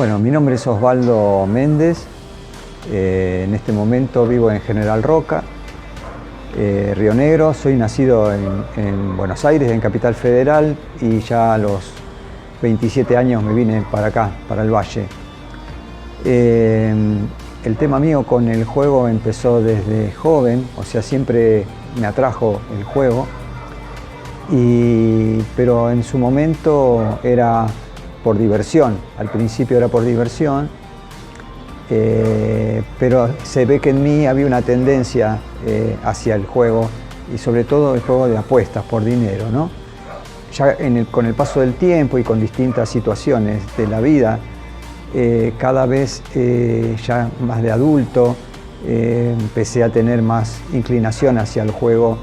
Bueno, mi nombre es Osvaldo Méndez. En este momento vivo en General Roca, Río Negro. Soy nacido en Buenos Aires, en Capital Federal, y ya a los 27 años me vine para acá, para el Valle. El tema mío con el juego empezó desde joven, o sea, siempre me atrajo el juego, pero en su momento era por diversión. Al principio era por diversión, pero se ve que en mí había una tendencia hacia el juego, y sobre todo el juego de apuestas por dinero, ¿no? Ya con el paso del tiempo y con distintas situaciones de la vida, cada vez ya más de adulto, empecé a tener más inclinación hacia el juego,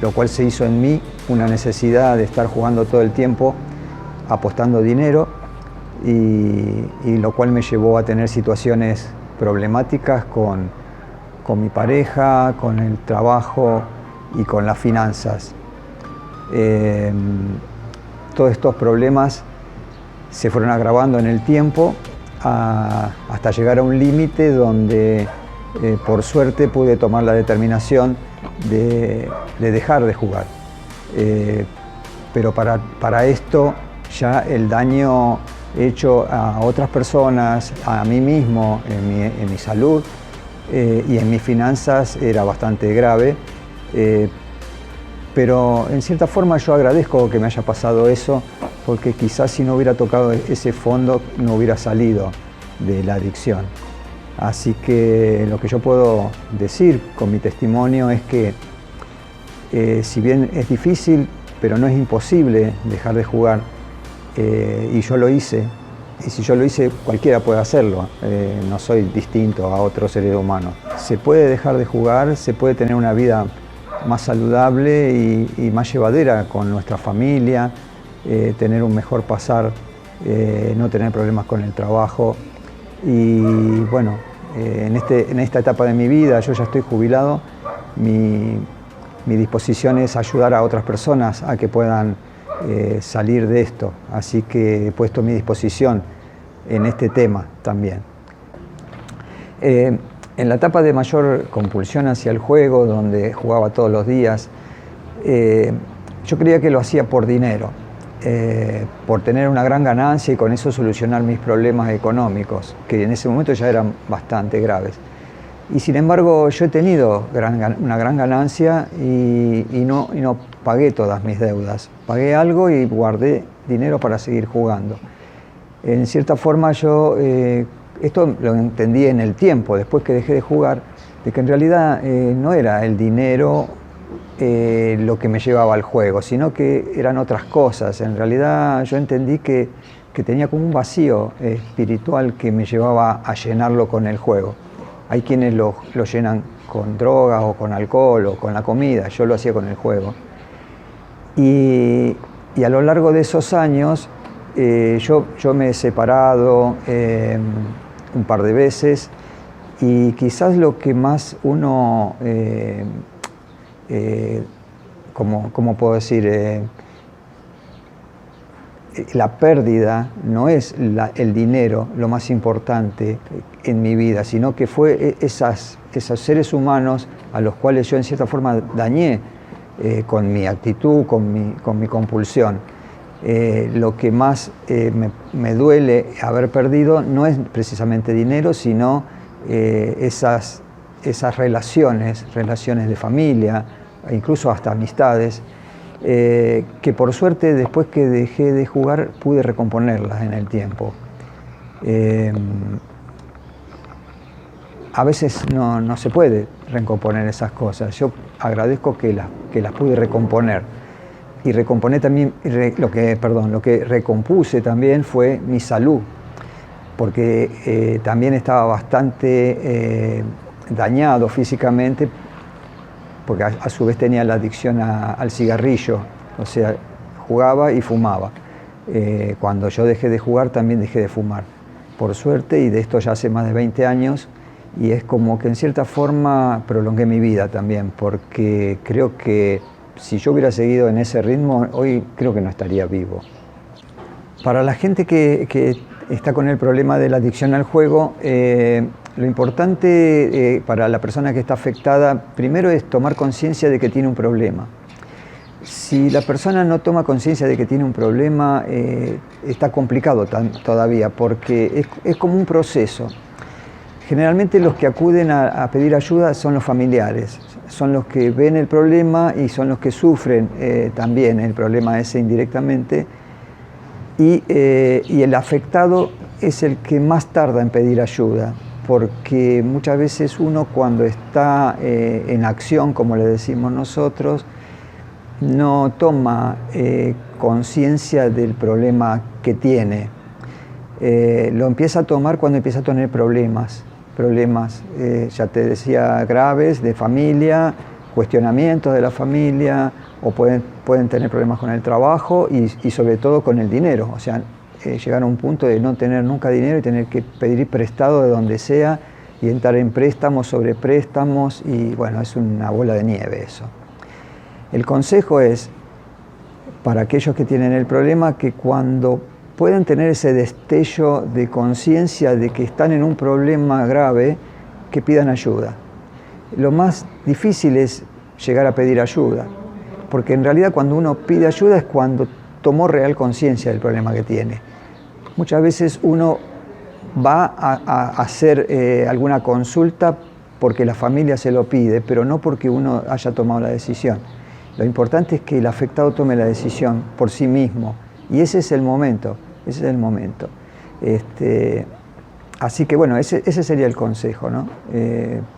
lo cual se hizo en mí una necesidad de estar jugando todo el tiempo, apostando dinero, y lo cual me llevó a tener situaciones problemáticas con mi pareja, con el trabajo y con las finanzas. Todos estos problemas se fueron agravando en el tiempo hasta llegar a un límite donde por suerte pude tomar la determinación de dejar de jugar. Pero para esto ya el daño hecho a otras personas, a mí mismo, en mi salud y en mis finanzas era bastante grave. Pero en cierta forma yo agradezco que me haya pasado eso, porque quizás si no hubiera tocado ese fondo no hubiera salido de la adicción. Así que lo que yo puedo decir con mi testimonio es que si bien es difícil, pero no es imposible dejar de jugar, y yo lo hice, y si yo lo hice cualquiera puede hacerlo, no soy distinto a otro ser humano. Se puede dejar de jugar, se puede tener una vida más saludable y más llevadera con nuestra familia, tener un mejor pasar, no tener problemas con el trabajo. Y bueno, en esta etapa de mi vida, yo ya estoy jubilado, mi disposición es ayudar a otras personas a que puedan salir de esto, así que he puesto mi disposición en este tema también. En la etapa de mayor compulsión hacia el juego, donde jugaba todos los días, yo creía que lo hacía por dinero, por tener una gran ganancia y con eso solucionar mis problemas económicos, que en ese momento ya eran bastante graves. Y sin embargo yo he tenido una gran ganancia y no pagué todas mis deudas. Pagué algo y guardé dinero para seguir jugando. En cierta forma yo esto lo entendí en el tiempo, después que dejé de jugar, de que en realidad no era el dinero lo que me llevaba al juego, sino que eran otras cosas. En realidad yo entendí que tenía como un vacío espiritual que me llevaba a llenarlo con el juego. Hay quienes lo llenan con drogas o con alcohol o con la comida, yo lo hacía con el juego. Y a lo largo de esos años yo me he separado un par de veces, y quizás lo que más uno, ¿cómo puedo decir? La pérdida no es el dinero lo más importante en mi vida, sino que fue esos seres humanos a los cuales yo en cierta forma dañé con mi actitud, con mi compulsión. Lo que más me duele haber perdido no es precisamente dinero, sino esas relaciones de familia, incluso hasta amistades, que por suerte después que dejé de jugar pude recomponerlas en el tiempo. A veces no se puede recomponer esas cosas. Yo agradezco que las pude recomponer. Y recomponer también, lo que recompuse también fue mi salud, porque también estaba bastante dañado físicamente, porque a su vez tenía la adicción al cigarrillo, o sea, jugaba y fumaba. Cuando yo dejé de jugar también dejé de fumar, por suerte, y de esto ya hace más de 20 años, y es como que en cierta forma prolongué mi vida también, porque creo que si yo hubiera seguido en ese ritmo, hoy creo que no estaría vivo. Para la gente que está con el problema de la adicción al juego, lo importante para la persona que está afectada, primero es tomar conciencia de que tiene un problema. Si la persona no toma conciencia de que tiene un problema, está complicado todavía, porque es como un proceso. Generalmente los que acuden a pedir ayuda son los familiares, son los que ven el problema y son los que sufren también el problema ese indirectamente. Y el afectado es el que más tarda en pedir ayuda, porque muchas veces uno cuando está en acción, como le decimos nosotros, no toma conciencia del problema que tiene. Lo empieza a tomar cuando empieza a tener problemas, ya te decía, graves de familia, cuestionamientos de la familia, o pueden tener problemas con el trabajo y sobre todo con el dinero. O sea, llegar a un punto de no tener nunca dinero y tener que pedir prestado de donde sea y entrar en préstamos sobre préstamos, y bueno, es una bola de nieve eso. El consejo es, para aquellos que tienen el problema, que cuando puedan tener ese destello de conciencia de que están en un problema grave, que pidan ayuda. Lo más difícil es llegar a pedir ayuda, porque en realidad cuando uno pide ayuda es cuando tomó real conciencia del problema que tiene. Muchas veces uno va a hacer alguna consulta porque la familia se lo pide, pero no porque uno haya tomado la decisión. Lo importante es que el afectado tome la decisión por sí mismo, y ese es el momento, Así que bueno, ese sería el consejo, ¿no?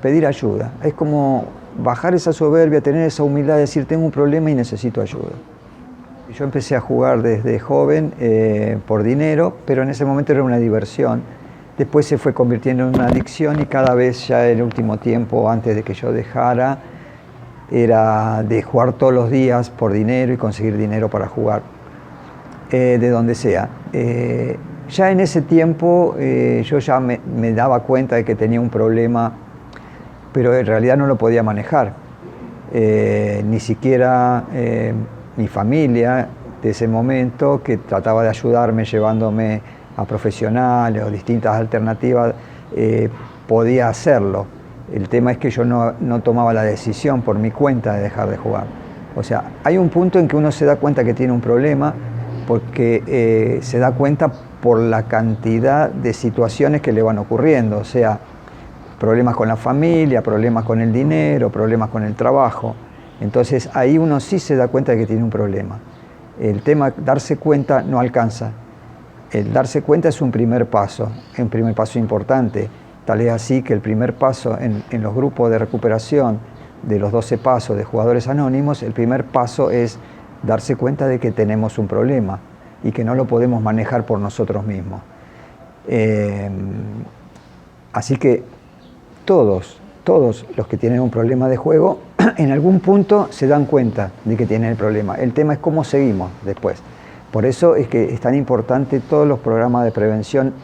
Pedir ayuda. Es como bajar esa soberbia, tener esa humildad de decir, tengo un problema y necesito ayuda. Yo empecé a jugar desde joven por dinero, pero en ese momento era una diversión. Después se fue convirtiendo en una adicción, y cada vez ya en el último tiempo, antes de que yo dejara, era de jugar todos los días por dinero y conseguir dinero para jugar, de donde sea. Ya en ese tiempo yo ya me daba cuenta de que tenía un problema, pero en realidad no lo podía manejar. Ni siquiera mi familia de ese momento, que trataba de ayudarme llevándome a profesionales o distintas alternativas, podía hacerlo. El tema es que yo no tomaba la decisión por mi cuenta de dejar de jugar. O sea, hay un punto en que uno se da cuenta que tiene un problema, porque se da cuenta por la cantidad de situaciones que le van ocurriendo. O sea, problemas con la familia, problemas con el dinero, problemas con el trabajo. Entonces ahí uno sí se da cuenta de que tiene un problema. El tema, darse cuenta, no alcanza. El darse cuenta es un primer paso importante. Tal es así que el primer paso en los grupos de recuperación de los 12 pasos de Jugadores Anónimos, el primer paso es darse cuenta de que tenemos un problema y que no lo podemos manejar por nosotros mismos. Así que todos los que tienen un problema de juego, en algún punto se dan cuenta de que tienen el problema. El tema es cómo seguimos después. Por eso es que es tan importante todos los programas de prevención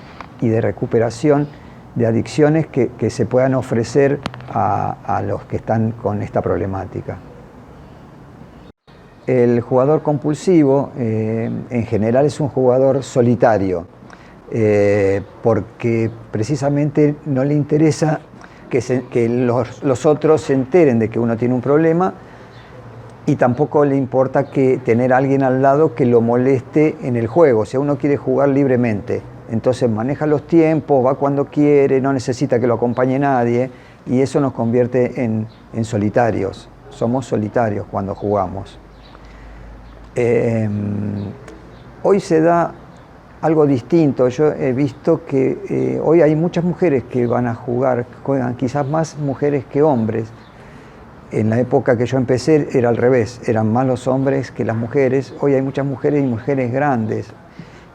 y de recuperación de adicciones que se puedan ofrecer a los que están con esta problemática. El jugador compulsivo en general es un jugador solitario, porque precisamente no le interesa que los otros se enteren de que uno tiene un problema, y tampoco le importa tener a alguien al lado que lo moleste en el juego. O sea, uno quiere jugar libremente, entonces maneja los tiempos, va cuando quiere, no necesita que lo acompañe nadie, y eso nos convierte en solitarios. Somos solitarios cuando jugamos. Hoy se da algo distinto. Yo he visto que hoy hay muchas mujeres que van a jugar, juegan quizás más mujeres que hombres. En la época que yo empecé era al revés, eran más los hombres que las mujeres. Hoy hay muchas mujeres y mujeres grandes.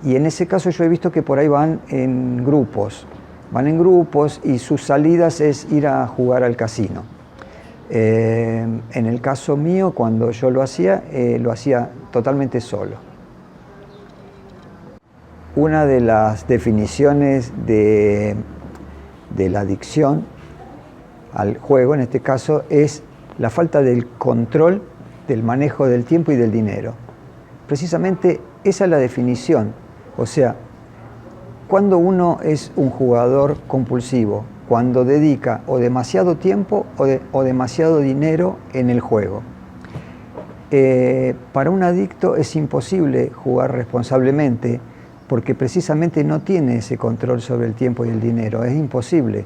Y en ese caso yo he visto que por ahí van en grupos y sus salidas es ir a jugar al casino. En el caso mío, cuando yo lo hacía totalmente solo. Una de las definiciones de la adicción al juego, en este caso, es la falta del control del manejo del tiempo y del dinero. Precisamente esa es la definición. O sea, cuando uno es un jugador compulsivo, cuando dedica o demasiado tiempo o demasiado dinero en el juego. Para un adicto es imposible jugar responsablemente porque precisamente no tiene ese control sobre el tiempo y el dinero, es imposible.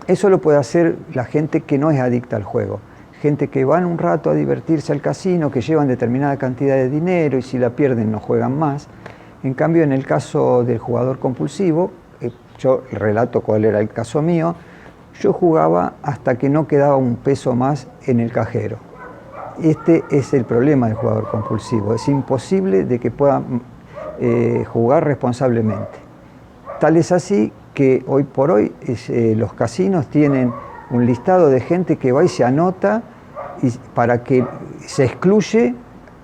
Eso lo puede hacer la gente que no es adicta al juego, gente que van un rato a divertirse al casino, que llevan determinada cantidad de dinero y si la pierden no juegan más. En cambio, en el caso del jugador compulsivo, yo relato cuál era el caso mío, yo jugaba hasta que no quedaba un peso más en el cajero. Este es el problema del jugador compulsivo, es imposible de que pueda jugar responsablemente. Tal es así que hoy por hoy los casinos tienen un listado de gente que va y se anota para que se excluye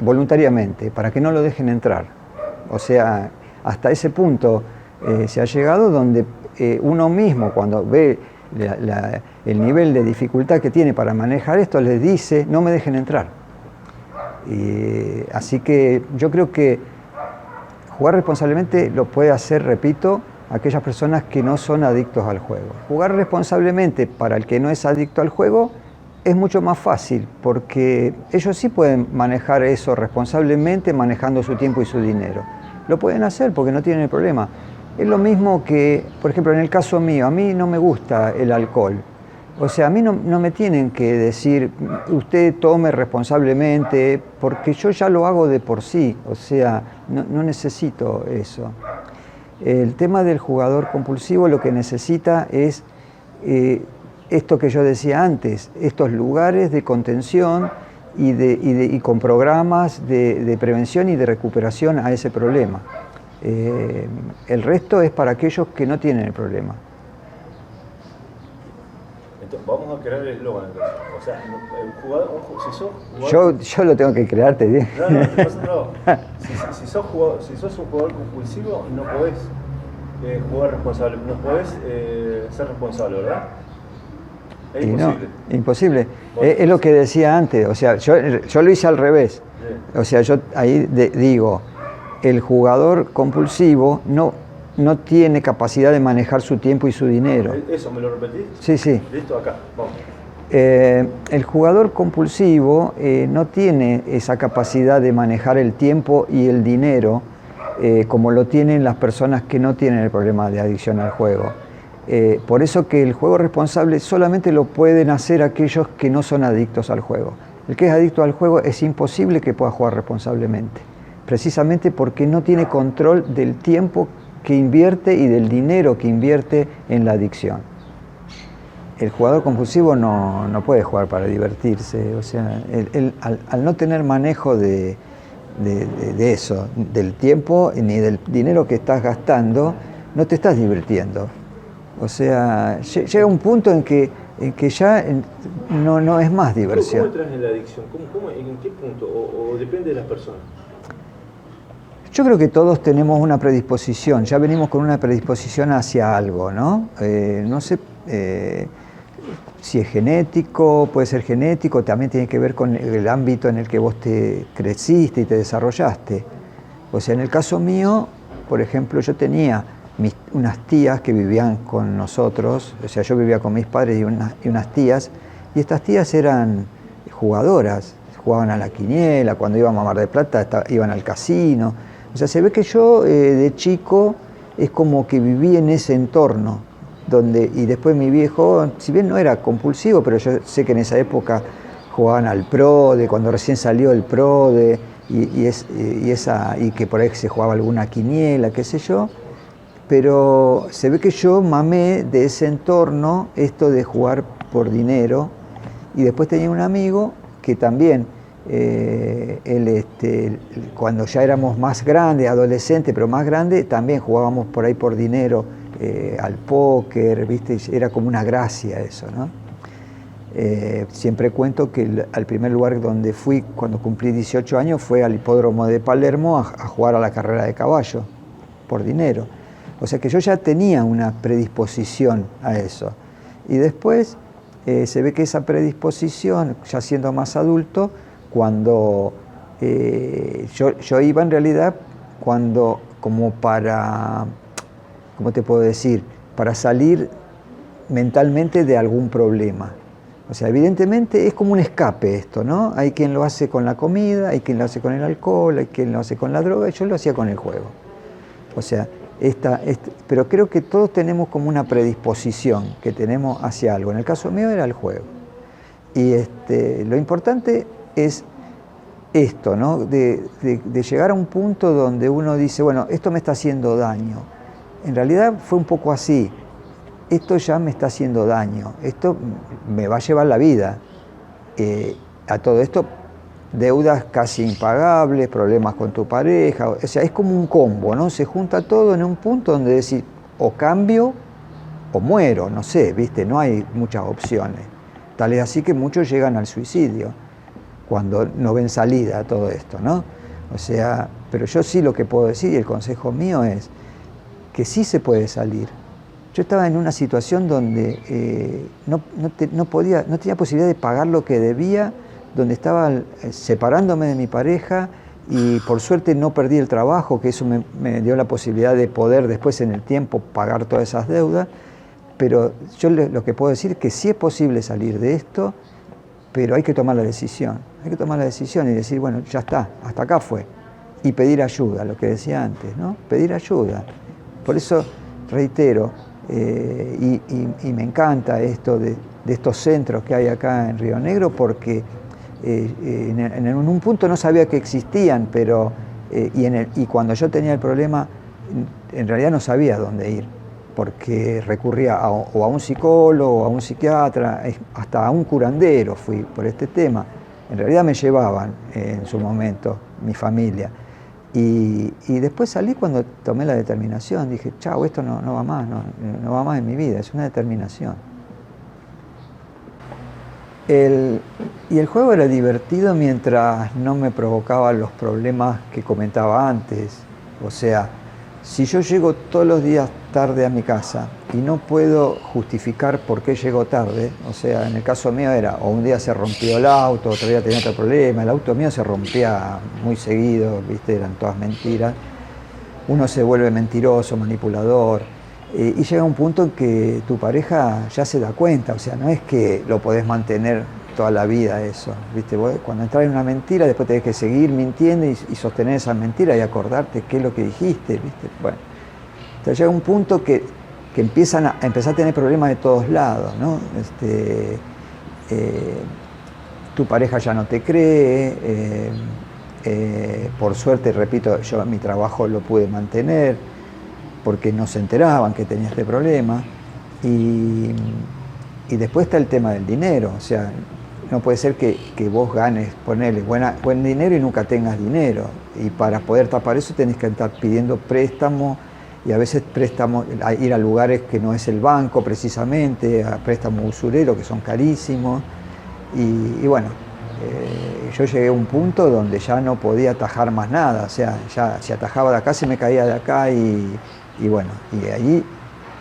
voluntariamente, para que no lo dejen entrar. O sea, hasta ese punto se ha llegado donde uno mismo cuando ve el nivel de dificultad que tiene para manejar esto, les dice, no me dejen entrar. Así que yo creo que jugar responsablemente lo puede hacer, repito, aquellas personas que no son adictos al juego. Jugar responsablemente para el que no es adicto al juego es mucho más fácil, porque ellos sí pueden manejar eso responsablemente, manejando su tiempo y su dinero. Lo pueden hacer porque no tienen el problema. Es lo mismo que, por ejemplo, en el caso mío, a mí no me gusta el alcohol. O sea, a mí no me tienen que decir, usted tome responsablemente, porque yo ya lo hago de por sí. O sea, no necesito eso. El tema del jugador compulsivo lo que necesita es esto que yo decía antes, estos lugares de contención y con programas de prevención y de recuperación a ese problema. El resto es para aquellos que no tienen el problema. Entonces, vamos a crear el eslogan. O sea, el jugador, si sos jugador... Yo lo tengo que crear, te digo. No, te pasa nada. Si sos un jugador compulsivo, no podés jugar responsable, no podés ser responsable, ¿verdad? Es imposible. No, imposible. Es lo que decía antes, o sea, yo lo hice al revés. Sí. O sea, yo ahí digo, el jugador compulsivo no tiene capacidad de manejar su tiempo y su dinero. ¿Eso me lo repetís? Sí, sí. Listo, acá, vamos. El jugador compulsivo no tiene esa capacidad de manejar el tiempo y el dinero como lo tienen las personas que no tienen el problema de adicción al juego. Por eso que el juego responsable solamente lo pueden hacer aquellos que no son adictos al juego. El que es adicto al juego es imposible que pueda jugar responsablemente, precisamente porque no tiene control del tiempo que invierte y del dinero que invierte en la adicción. El jugador compulsivo no puede jugar para divertirse, o sea, al no tener manejo de eso, del tiempo ni del dinero que estás gastando, no te estás divirtiendo. O sea, llega un punto en que ya no es más diversión. ¿Cómo entras en la adicción? ¿En qué punto? ¿O depende de las personas? Yo creo que todos tenemos una predisposición, ya venimos con una predisposición hacia algo, ¿no? No sé si es genético, puede ser genético, también tiene que ver con el ámbito en el que vos te creciste y te desarrollaste. O sea, en el caso mío, por ejemplo, yo tenía unas tías que vivían con nosotros, o sea, yo vivía con mis padres y unas tías, y estas tías eran jugadoras, jugaban a la quiniela, cuando íbamos a Mar del Plata iban al casino. O sea, se ve que yo de chico es como que viví en ese entorno, y después mi viejo, si bien no era compulsivo, pero yo sé que en esa época jugaban al PRODE, cuando recién salió el PRODE, y que por ahí se jugaba alguna quiniela, qué sé yo, pero se ve que yo mamé de ese entorno esto de jugar por dinero, y después tenía un amigo que también, cuando ya éramos más grandes, adolescentes, pero más grandes, también jugábamos por ahí por dinero, al póker, ¿viste? Era como una gracia eso, ¿no? Siempre cuento que al primer lugar donde fui cuando cumplí 18 años fue al hipódromo de Palermo a jugar a la carrera de caballo, por dinero. O sea que yo ya tenía una predisposición a eso. Y después se ve que esa predisposición, ya siendo más adulto, cuando yo iba en realidad, cuando como para, ¿cómo te puedo decir? Para salir mentalmente de algún problema. O sea, evidentemente es como un escape esto, ¿no? Hay quien lo hace con la comida, hay quien lo hace con el alcohol, hay quien lo hace con la droga, y yo lo hacía con el juego. O sea, pero creo que todos tenemos como una predisposición que tenemos hacia algo. En el caso mío era el juego. Y lo importante es esto, ¿no? De llegar a un punto donde uno dice, bueno, esto me está haciendo daño. En realidad fue un poco así. Esto ya me está haciendo daño, esto me va a llevar la vida. A todo esto, deudas casi impagables, problemas con tu pareja, o sea, es como un combo, ¿no? Se junta todo en un punto donde decís, o cambio o muero, no sé, ¿viste? No hay muchas opciones. Tal es así que muchos llegan al suicidio cuando no ven salida a todo esto, ¿no? O sea, pero yo sí lo que puedo decir, y el consejo mío es que sí se puede salir. Yo estaba en una situación donde no tenía posibilidad de pagar lo que debía, donde estaba separándome de mi pareja y por suerte no perdí el trabajo, que eso me dio la posibilidad de poder después en el tiempo pagar todas esas deudas. Pero yo lo que puedo decir es que sí es posible salir de esto, pero hay que tomar la decisión. Hay que tomar la decisión y decir, bueno, ya está, hasta acá fue. Y pedir ayuda, lo que decía antes, ¿no? Pedir ayuda. Por eso, reitero, y me encanta esto de estos centros que hay acá en Río Negro, porque en un punto no sabía que existían, pero y cuando yo tenía el problema, en realidad no sabía dónde ir, porque recurría o a un psicólogo, o a un psiquiatra, hasta a un curandero fui por este tema. En realidad me llevaban en su momento, mi familia. Y después salí cuando tomé la determinación, dije, chao, esto no va más, no va más en mi vida, es una determinación. Y el juego era divertido mientras no me provocaba los problemas que comentaba antes. O sea, si yo llego todos los días tarde a mi casa y no puedo justificar por qué llego tarde, o sea, en el caso mío era, o un día se rompió el auto, otro día tenía otro problema, el auto mío se rompía muy seguido, ¿viste? Eran todas mentiras. Uno se vuelve mentiroso, manipulador, y llega un punto en que tu pareja ya se da cuenta, o sea, no es que lo podés mantener toda la vida eso, ¿viste? Vos, cuando entras en una mentira, después tenés que seguir mintiendo y sostener esa mentira y acordarte qué es lo que dijiste, ¿viste? Bueno, entonces llega un punto que empezás a tener problemas de todos lados, ¿no? Tu pareja ya no te cree, por suerte, repito, yo mi trabajo lo pude mantener, porque no se enteraban que tenía este problema, y después está el tema del dinero, o sea, no puede ser que vos ganes, ponele buen dinero y nunca tengas dinero, y para poder tapar eso tenés que estar pidiendo préstamos, y a veces préstamos, ir a lugares que no es el banco precisamente, a préstamos usureros que son carísimos, y bueno, yo llegué a un punto donde ya no podía atajar más nada, o sea, ya si atajaba de acá se me caía de acá, y bueno, y ahí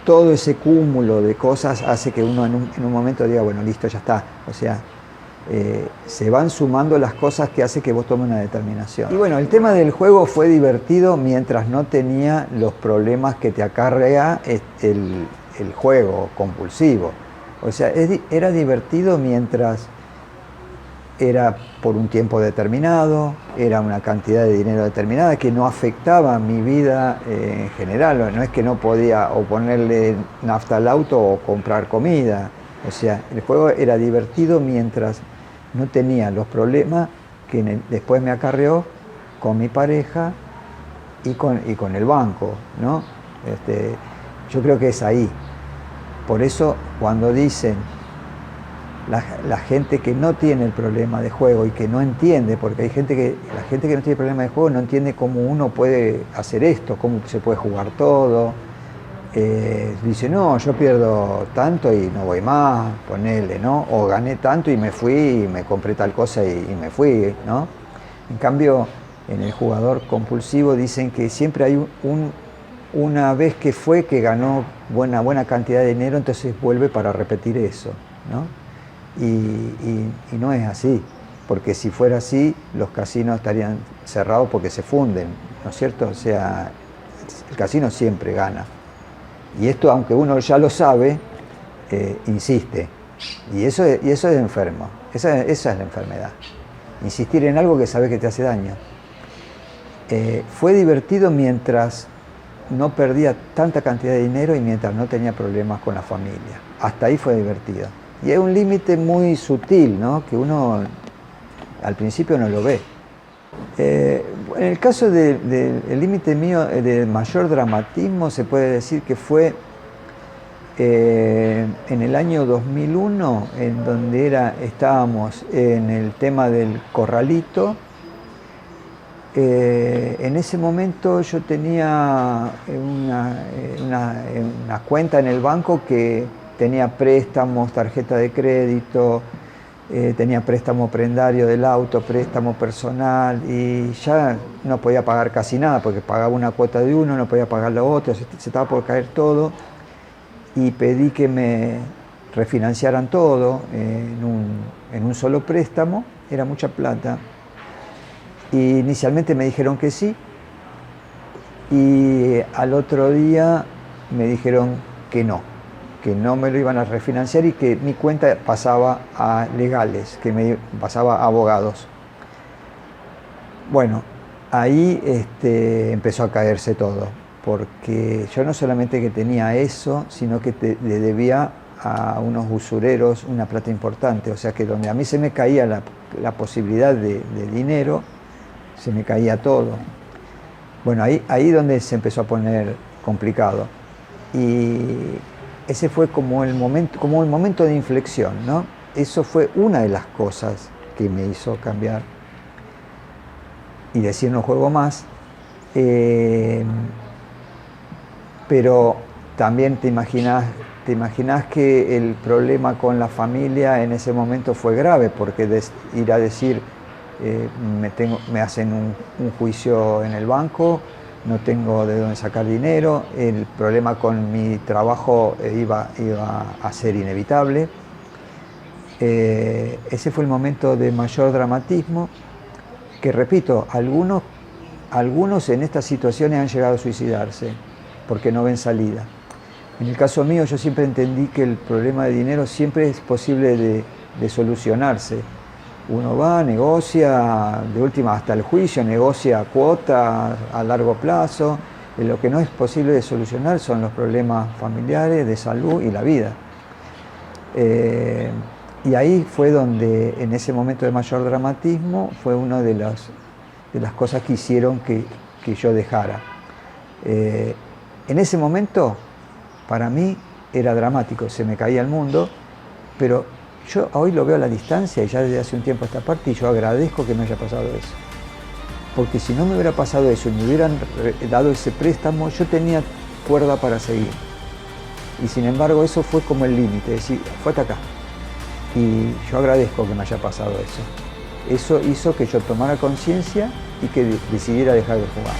todo ese cúmulo de cosas hace que uno en un momento diga, bueno, listo, ya está. O sea, se van sumando las cosas que hace que vos tomes una determinación. Y bueno, el tema del juego fue divertido mientras no tenía los problemas que te acarrea el juego compulsivo. O sea, era divertido mientras era por un tiempo determinado, era una cantidad de dinero determinada que no afectaba mi vida en general. No es que no podía o ponerle nafta al auto o comprar comida. O sea, el juego era divertido mientras no tenía los problemas que después me acarreó con mi pareja y con el banco, ¿no? Yo creo que es ahí. Por eso cuando dicen la gente que no tiene el problema de juego y que no entiende, porque la gente que no tiene problema de juego no entiende cómo uno puede hacer esto, cómo se puede jugar todo. Dice, no, yo pierdo tanto y no voy más, ponele, ¿no? O gané tanto y me fui y me compré tal cosa y me fui, ¿no? En cambio, en el jugador compulsivo dicen que siempre hay una vez que fue que ganó buena cantidad de dinero, entonces vuelve para repetir eso, ¿no? Y no es así, porque si fuera así, los casinos estarían cerrados porque se funden, ¿no es cierto? O sea, El casino siempre gana. Y esto, aunque uno ya lo sabe, insiste. Y eso es enfermo. Esa es la enfermedad. Insistir en algo que sabes que te hace daño. Fue divertido mientras no perdía tanta cantidad de dinero y mientras no tenía problemas con la familia. Hasta ahí fue divertido. Y es un límite muy sutil, ¿no? Que uno al principio no lo ve. En el caso del límite mío de mayor dramatismo, se puede decir que fue en el año 2001, en donde estábamos en el tema del corralito. En ese momento yo tenía una cuenta en el banco que tenía préstamos, tarjeta de crédito, tenía préstamo prendario del auto, préstamo personal, y ya no podía pagar casi nada porque pagaba una cuota de uno, no podía pagar la otra, se estaba por caer todo, y pedí que me refinanciaran todo en un solo préstamo. Era mucha plata. Y inicialmente me dijeron que sí, y al otro día me dijeron que no me lo iban a refinanciar y que mi cuenta pasaba a legales, que me pasaba a abogados. Bueno, ahí empezó a caerse todo, porque yo no solamente que tenía eso, sino que le debía a unos usureros una plata importante, o sea que donde a mí se me caía la posibilidad de dinero, se me caía todo. Bueno, ahí donde se empezó a poner complicado. Y ese fue como el momento de inflexión, ¿no? Eso fue una de las cosas que me hizo cambiar y decir no juego más. Pero también te imaginas que el problema con la familia en ese momento fue grave, porque ir a decir me hacen un juicio en el banco, no tengo de dónde sacar dinero, el problema con mi trabajo iba a ser inevitable. Ese fue el momento de mayor dramatismo, que repito, algunos en estas situaciones han llegado a suicidarse porque no ven salida. En el caso mío, yo siempre entendí que el problema de dinero siempre es posible de solucionarse. Uno va, negocia, de última hasta el juicio, negocia cuotas a largo plazo. Lo que no es posible de solucionar son los problemas familiares, de salud y la vida. Y ahí fue donde, en ese momento de mayor dramatismo, fue una de las cosas que hicieron que yo dejara. En ese momento, para mí, era dramático, se me caía el mundo, pero yo hoy lo veo a la distancia y ya desde hace un tiempo a esta parte, y yo agradezco que me haya pasado eso. Porque si no me hubiera pasado eso y me hubieran dado ese préstamo, yo tenía cuerda para seguir. Y sin embargo eso fue como el límite, es decir, fue hasta acá. Y yo agradezco que me haya pasado eso. Eso hizo que yo tomara conciencia y que decidiera dejar de jugar.